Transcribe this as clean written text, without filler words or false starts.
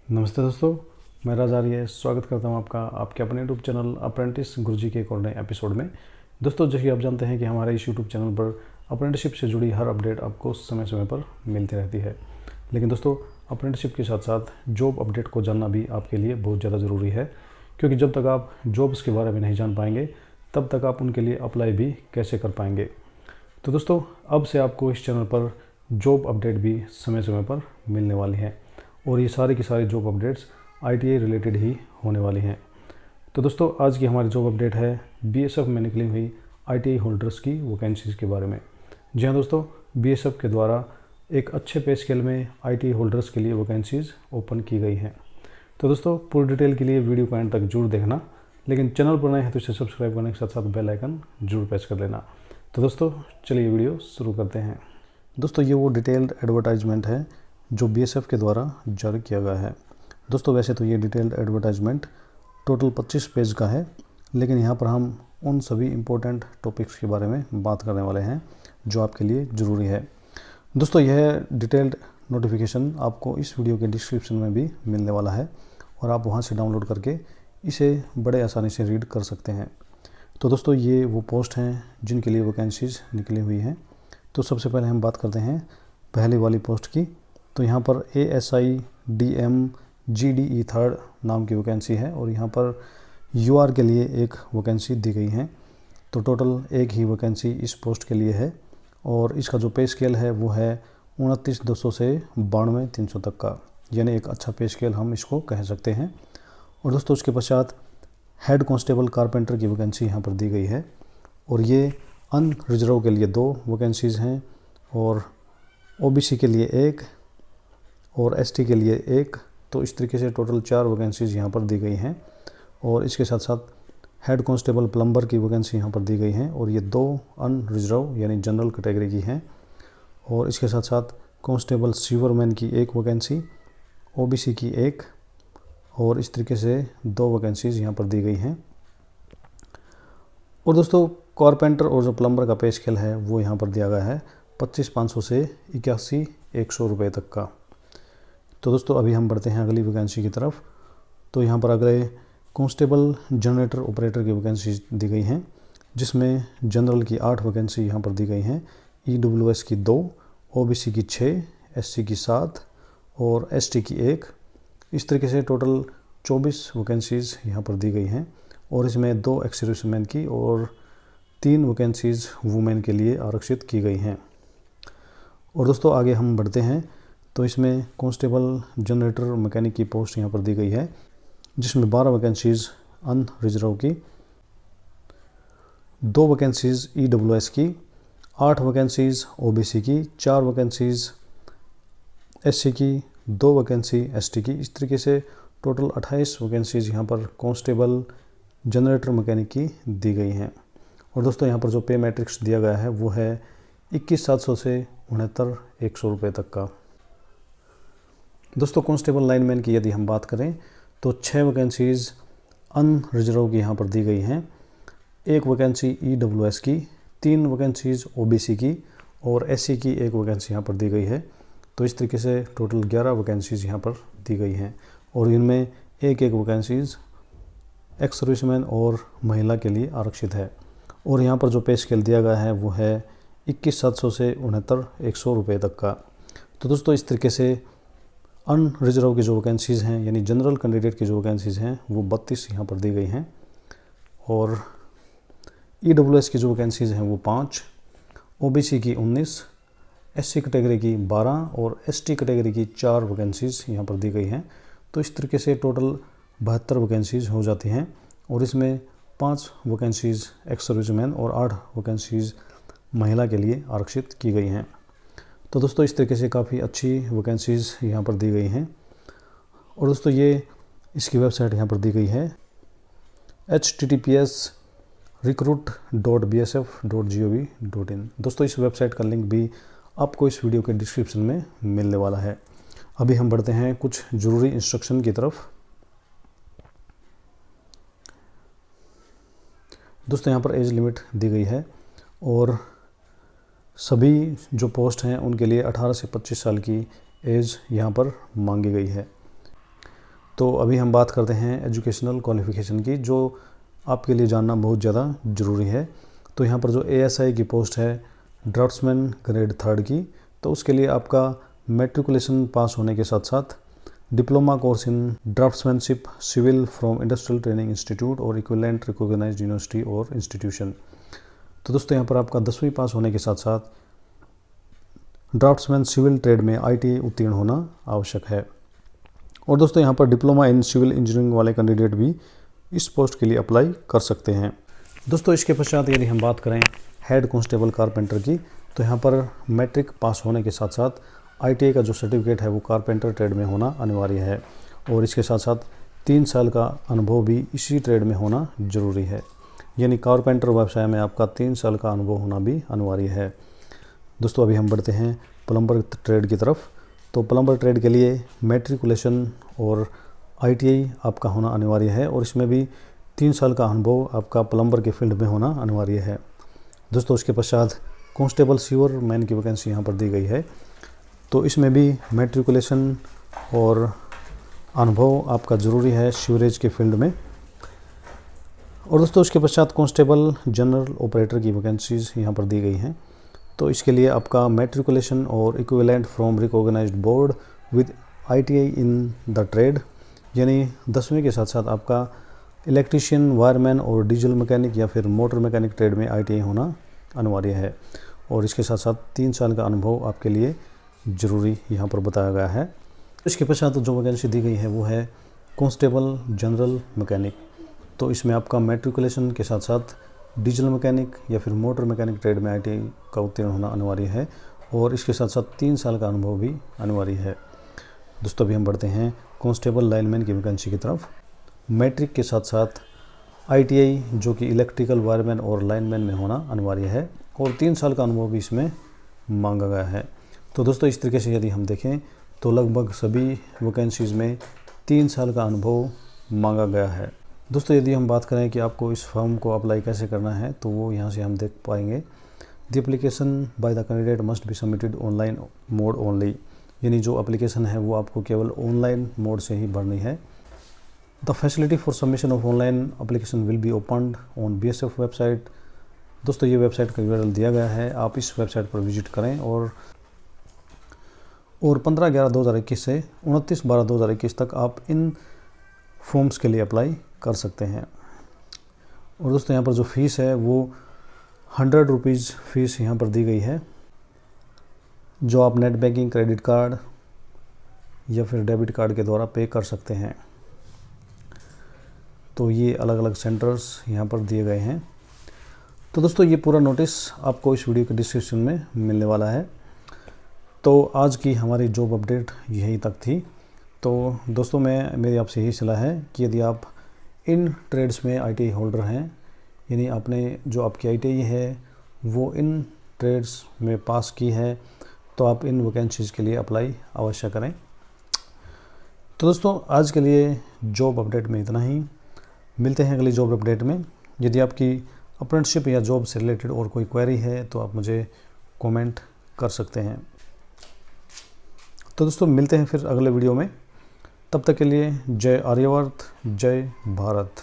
नमस्ते दोस्तों, मैं राज आर्य स्वागत करता हूं आपका आपके अपने यूट्यूब चैनल अप्रेंटिस गुरुजी के एक और नए एपिसोड में। दोस्तों, जैसे आप जानते हैं कि हमारे इस यूट्यूब चैनल पर अप्रेंटिसशिप से जुड़ी हर अपडेट आपको समय समय पर मिलती रहती है। लेकिन दोस्तों, अप्रेंटिसशिप के साथ साथ जॉब अपडेट को जानना भी आपके लिए बहुत ज़्यादा ज़रूरी है, क्योंकि जब तक आप जॉब्स के बारे में नहीं जान पाएंगे तब तक आप उनके लिए अप्लाई भी कैसे कर पाएंगे। तो दोस्तों, अब से आपको इस चैनल पर जॉब अपडेट भी समय समय पर मिलने वाली हैं, और ये सारी की सारी जॉब अपडेट्स आईटीआई रिलेटेड ही होने वाली हैं। तो दोस्तों, आज की हमारी जॉब अपडेट है बीएसएफ में निकली हुई आईटीआई होल्डर्स की वैकेंसीज़ के बारे में। जी हाँ दोस्तों, बीएसएफ के द्वारा एक अच्छे पे स्केल में आईटीआई होल्डर्स के लिए वैकेंसीज़ ओपन की गई हैं। तो दोस्तों, पूरी डिटेल के लिए वीडियो को एंड तक जरूर देखना, लेकिन चैनल पर नए हैं तो इसे सब्सक्राइब करने के साथ साथ बेल आइकन जरूर प्रेस कर लेना। तो दोस्तों, चलिए वीडियो शुरू करते हैं। दोस्तों, ये वो डिटेल्ड एडवर्टाइजमेंट है जो बीएसएफ के द्वारा जारी किया गया है। दोस्तों, वैसे तो ये डिटेल्ड एडवर्टाइजमेंट टोटल 25 पेज का है, लेकिन यहाँ पर हम उन सभी इम्पोर्टेंट टॉपिक्स के बारे में बात करने वाले हैं जो आपके लिए ज़रूरी है। दोस्तों, यह डिटेल्ड नोटिफिकेशन आपको इस वीडियो के डिस्क्रिप्शन में भी मिलने वाला है, और आप वहाँ से डाउनलोड करके इसे बड़े आसानी से रीड कर सकते हैं। तो दोस्तों, ये वो पोस्ट हैं जिनके लिए वैकेंसीज़ निकली हुई हैं। तो सबसे पहले हम बात करते हैं पहली वाली पोस्ट की। तो यहाँ पर ASI DM GDE 3rd नाम की वैकेंसी है, और यहाँ पर UR के लिए एक वैकेंसी दी गई है। तो टोटल एक ही वैकेंसी इस पोस्ट के लिए है, और इसका जो पे स्केल है वो है 29,200 से 92,300 तक का, यानी एक अच्छा पे स्केल हम इसको कह सकते हैं। और दोस्तों, उसके पश्चात हेड कांस्टेबल कारपेंटर की वैकेंसी यहाँ पर दी गई है, और ये अनरिजर्व के लिए 2 वैकेंसीज़ हैं, और OBC के लिए 1 और ST के लिए 1। तो इस तरीके से टोटल 4 वैकेंसीज़ यहाँ पर दी गई हैं, और इसके साथ साथ हेड कांस्टेबल प्लम्बर की वैकेंसी यहाँ पर दी गई हैं, और ये 2 अनरिजर्व यानी जनरल कैटेगरी की हैं। और इसके साथ साथ कांस्टेबल सीवरमैन की 1 वैकेंसी, OBC की 1, और इस तरीके से 2 वैकेंसीज़ यहाँ पर दी गई हैं। और दोस्तों, कारपेंटर और जो प्लम्बर का पे स्केल है वो यहाँ पर दिया गया है 25,500 से 81,100 रुपये तक का। तो दोस्तों, अभी हम बढ़ते हैं अगली वैकेंसी की तरफ। तो यहाँ पर अगले कांस्टेबल जनरेटर ऑपरेटर की वैकेंसी दी गई हैं, जिसमें जनरल की 8 वैकेंसी यहाँ पर दी गई हैं, EWS की 2, OBC की 6, SC की 7 और ST की 1। इस तरीके से टोटल 24 वैकेंसीज़ यहाँ पर दी गई हैं, और इसमें 2 एक्स-सर्विसमैन की और 3 वैकेंसीज़ वुमेन के लिए आरक्षित की गई हैं। और दोस्तों, आगे हम बढ़ते हैं। तो इसमें कांस्टेबल जनरेटर मैकेनिक की पोस्ट यहाँ पर दी गई है, जिसमें 12 वैकेंसीज़ अनरिजर्व की, 2 वैकेंसीज़ EWS की, 8 वैकेंसीज़ OBC की, 4 वैकेंसीज़ SC की, 2 वैकेंसी ST की। इस तरीके से टोटल 28 वैकेंसीज़ यहाँ पर कांस्टेबल जनरेटर मैकेनिक की दी गई हैं। और दोस्तों, यहाँ पर जो पे मैट्रिक्स दिया गया है वो है 21,700 से 69,100 रुपये तक का। दोस्तों, कांस्टेबल लाइनमैन की यदि हम बात करें तो 6 वैकेंसीज़ अनरिजर्व की यहाँ पर दी गई हैं, 1 वैकेंसी EWS की, 3 वैकेंसीज़ OBC की, और SC की 1 वैकेंसी यहाँ पर दी गई है। तो इस तरीके से टोटल 11 वैकेंसीज़ यहाँ पर दी गई हैं, और इनमें एक वैकेंसीज़ एक्स सर्विसमैन और महिला के लिए आरक्षित है। और यहाँ पर जो पे स्केल दिया गया है वो है 21,700 से 69,100 रुपये तक का। तो दोस्तों, इस तरीके से अनरिजर्व की जो वैकेंसीज़ हैं यानी जनरल कैंडिडेट की जो वैकेंसीज़ हैं वो 32 यहाँ पर दी गई हैं, और EWS की जो वैकेंसीज़ हैं वो 5, OBC की 19, SC कैटेगरी की 12 और ST कैटेगरी की 4 वैकेंसीज़ यहाँ पर दी गई हैं। तो इस तरीके से टोटल 72 वैकेंसीज़ हो जाती हैं, और इसमें 5 वैकेंसीज़ एक्स सर्विसमैन और 8 वैकेंसीज़ महिला के लिए आरक्षित की गई हैं। तो दोस्तों, इस तरीके से काफ़ी अच्छी वैकेंसीज़ यहाँ पर दी गई हैं। और दोस्तों, ये इसकी वेबसाइट यहाँ पर दी गई है https://recruit.bsf.gov.in। दोस्तों, इस वेबसाइट का लिंक भी आपको इस वीडियो के डिस्क्रिप्शन में मिलने वाला है। अभी हम बढ़ते हैं कुछ ज़रूरी इंस्ट्रक्शन की तरफ। दोस्तों, यहाँ पर एज लिमिट दी गई है, और सभी जो पोस्ट हैं उनके लिए 18 से 25 साल की एज यहाँ पर मांगी गई है। तो अभी हम बात करते हैं एजुकेशनल क्वालिफ़िकेशन की, जो आपके लिए जानना बहुत ज़्यादा ज़रूरी है। तो यहाँ पर जो ASI की पोस्ट है ड्राफ्ट्समैन ग्रेड 3 की, तो उसके लिए आपका मैट्रिकुलेशन पास होने के साथ साथ diploma course in draftsmanship civil from industrial training institute और इक्विवेलेंट रिकॉग्नाइज्ड यूनिवर्सिटी और इंस्टीट्यूशन। तो दोस्तों यहाँ पर आपका 10वीं पास होने के साथ साथ ड्राफ्ट्समैन सिविल ट्रेड में ITI उत्तीर्ण होना आवश्यक है। और दोस्तों यहाँ पर डिप्लोमा इन सिविल इंजीनियरिंग वाले कैंडिडेट भी इस पोस्ट के लिए अप्लाई कर सकते हैं। दोस्तों इसके पश्चात यदि हम बात करें हेड कांस्टेबल कारपेंटर की, तो यहाँ पर मैट्रिक पास होने के साथ साथ ITI का जो सर्टिफिकेट है वो कारपेंटर ट्रेड में होना अनिवार्य है, और इसके साथ साथ 3 साल का अनुभव भी इसी ट्रेड में होना ज़रूरी है। यानी कारपेंटर व्यवसाय में आपका 3 साल का अनुभव होना भी अनिवार्य है। दोस्तों अभी हम बढ़ते हैं प्लम्बर ट्रेड की तरफ। तो प्लम्बर ट्रेड के लिए मैट्रिकुलेशन और ITI आपका होना अनिवार्य है, और इसमें भी 3 साल का अनुभव आपका प्लम्बर के फील्ड में होना अनिवार्य है। दोस्तों उसके पश्चात कांस्टेबल सीवर मैन की वैकेंसी यहाँ पर दी गई है, तो इसमें भी मैट्रिकुलेशन और अनुभव आपका ज़रूरी है सीवरेज के फील्ड में। और दोस्तों उसके पश्चात कांस्टेबल जनरल ऑपरेटर की वैकेंसीज़ यहाँ पर दी गई हैं, तो इसके लिए आपका मैट्रिकुलेशन और equivalent from recognised board with ITI in the trade, यानी 10वीं के साथ साथ आपका इलेक्ट्रीशियन, वायरमैन और डीजल मैकेनिक या फिर मोटर मैकेनिक ट्रेड में ITI होना अनिवार्य है, और इसके साथ साथ 3 साल का अनुभव आपके लिए ज़रूरी यहाँ पर बताया गया है। इसके पश्चात जो वैकेंसी दी गई है वो है कांस्टेबल जनरल मैकेनिक, तो इसमें आपका मैट्रिकुलेशन के साथ साथ डीजल मैकेनिक या फिर मोटर मैकेनिक ट्रेड में ITI का उत्तीर्ण होना अनिवार्य है, और इसके साथ साथ 3 साल का अनुभव भी अनिवार्य है। दोस्तों अभी हम बढ़ते हैं कांस्टेबल लाइनमैन की वैकेंसी की तरफ। मैट्रिक के साथ साथ ITI जो कि इलेक्ट्रिकल, वायरमैन और लाइनमैन में होना अनिवार्य है, और 3 साल का अनुभव भी इसमें मांगा गया है। तो दोस्तों इस तरीके से यदि हम देखें तो लगभग सभी वैकेंसीज़ में 3 साल का अनुभव मांगा गया है। दोस्तों यदि हम बात करें कि आपको इस फॉर्म को अप्लाई कैसे करना है, तो वो यहाँ से हम देख पाएंगे। The application by the candidate must be submitted online mode only, यानी जो एप्लीकेशन है वो आपको केवल ऑनलाइन मोड से ही भरनी है। The facility for submission of online application will be opened on BSF website. दोस्तों ये वेबसाइट का URL दिया गया है, आप इस वेबसाइट पर विजिट करें और 15/11/2021 से 29/12/2021 तक आप इन फॉर्म्स के लिए अप्लाई कर सकते हैं। और दोस्तों यहाँ पर जो फ़ीस है वो 100 रुपीज़ फ़ीस यहाँ पर दी गई है, जो आप नेट बैंकिंग, क्रेडिट कार्ड या फिर डेबिट कार्ड के द्वारा पे कर सकते हैं। तो ये अलग अलग सेंटर्स यहाँ पर दिए गए हैं। तो दोस्तों ये पूरा नोटिस आपको इस वीडियो के डिस्क्रिप्शन में मिलने वाला है। तो आज की हमारी जॉब अपडेट यहीं तक थी। तो दोस्तों मेरी आपसे यही सलाह है कि यदि आप इन ट्रेड्स में ITI होल्डर हैं, यानी आपने जो आपकी ITI है वो इन ट्रेड्स में पास की है, तो आप इन वैकेंसीज़ के लिए अप्लाई अवश्य करें। तो दोस्तों आज के लिए जॉब अपडेट में इतना ही। मिलते हैं अगली जॉब अपडेट में। यदि आपकी अप्रेंटिसशिप या जॉब से रिलेटेड और कोई क्वेरी है तो आप मुझे कमेंट कर सकते हैं। तो दोस्तों मिलते हैं फिर अगले वीडियो में। तब तक के लिए जय आर्यवर्त, जय भारत।